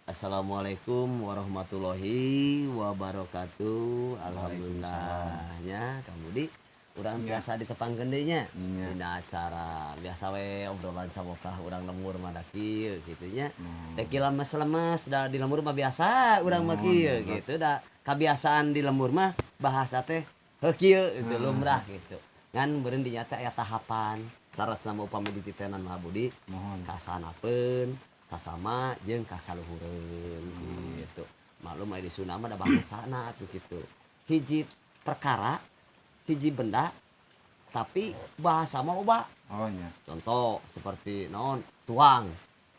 Assalamualaikum warahmatullahi wabarakatuh. Alhamdulillahnya kamu di urang biasa di tepang gendenya. Dina acara biasa we obrolan sabokah urang lemur mah kieu kitu nya. Teh lemes-lemes da di lemur mah biasa urang mah kieu gitu da kebiasaan di lemur mah bahasa teh heuh kieu itu lumrah gitu. Ngan beureun dinya teh aya tahapan saresna upami dititenan mah Budi mohon kasanapeun sasama jeung kasaluhureun gitu. Maklum aya di Sunda mah da bahasana atuh gitu. Hiji perkara, hiji benda tapi bahasa mah loba. Oh nya. Contoh seperti naon? Tuang.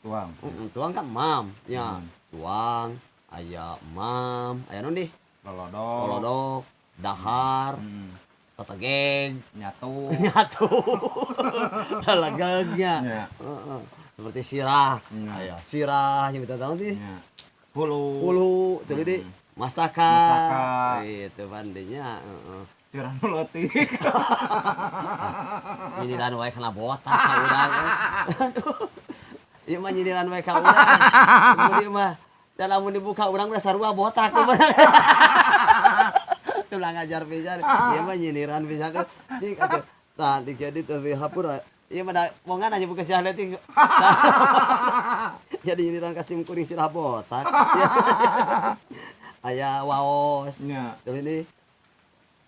Tuang. Tuang kan mam nya. Tuang, aya mam, aya naon deui? Lolodok. Lolodok, dahar, tetegeg, Nyatu. nyatu. Lalagagnya. Nya. Heeh. Seperti sirah, aya sirah yang kita tahu nih. Hulu. Hulu, teu di mastaka. Itu bandenya, heeh. Sirah melotik. Nyindiran wae kana botak ka urang. Ieu mah nyindiran wae ka urang. Kemudian mah da lamun dibuka urang udah sarua botak tuh bener. Tuh ngajar pisan. Ieu mah nyindiran pisan tuh. Sik atuh. Tah di kieu ditu hapura. Iya mah mongan aja buka siah leutik. Jadi nyindiran kasih kuring sirah botak. Aya waos. Nya. Teuing deui.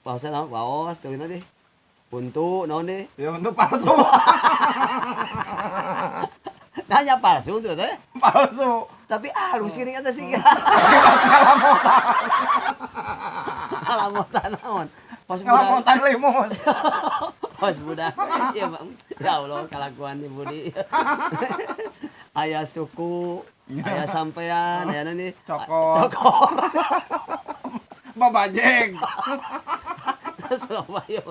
Waosna naon? Waos teuing deui. Untu naon deui? Ya untuk palsu. Nanya palsu tuh teh. Palsu. Tapi halus sini eta sih. Alamotan naon? Pas Ngalamotan limus. Pas budak. Iya, Bang. Ya Allah, kalakuan di Budi. Aya suku, aya sampean, aya nih. Cokor. Cokor. Babajeng. Surabaya.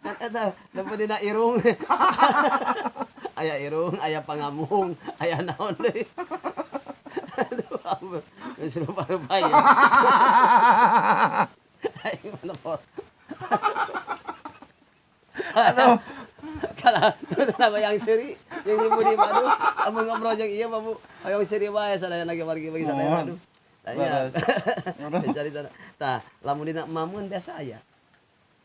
Kan eta dapat dina irung. Aya irung, aya pangamung, aya naon deui. Aduh, ampun. Surabaya. Aing mana pot. Aduh. Kalau nama yang seri, yang ibu di madu, amun ngobrol jeung ieu mah Bu, hayang seri wae sadaya lagi bagi sadaya aduh. Tanya. Cari sana. Tah, lamun dina mamun biasa aya.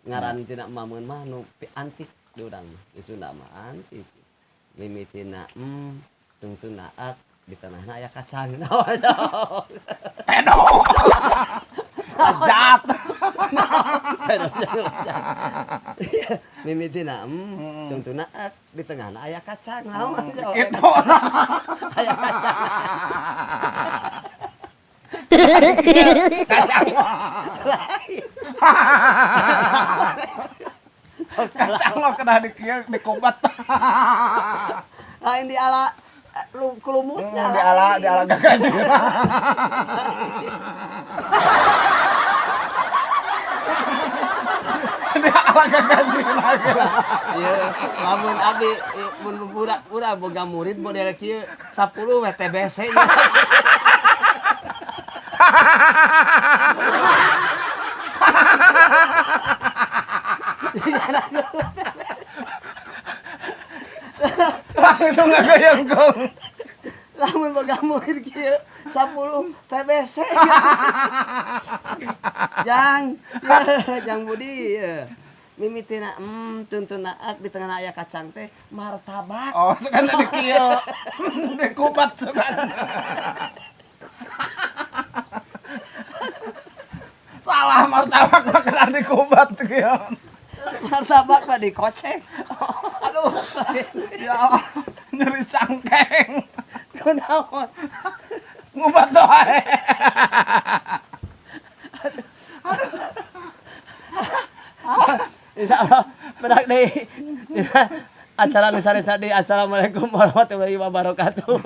Ngaran tina mamun mah nu antik di urang mah. Di Sunda mah antik. Mimitina tungtuna ak di tengahna aya kacang. Pedo. Lejat. Pedo lejat. Mimitina tungtuna ak di tengahna aya kacang. Naon? Gitu. Aya kacang. Kacang. Kacang lo kena di kubat. Lain di ala kulumutnya. Di ala gagaji. Di ala gagaji lagi. Iya, lamun abi mun budak boga murid model kieu 10 WTBC nya. Langsung ngagayangkong. Lamun boga murid kieu 10 TBC. Jang Budi ya. Mimitina tuntuna ak di tengah aya kacang teh martabak. Oh, sukan di kieu. Di kubat sukan. Salah martabak mah kena di kubat kieu. Martabak mah dikocek. Aduh. Ya, nyeri cangkeng. Kunaon? Ngubat wae. Insyaallah bedak deui acara nu sareng tadi. Assalamualaikum warahmatullahi wabarakatuh.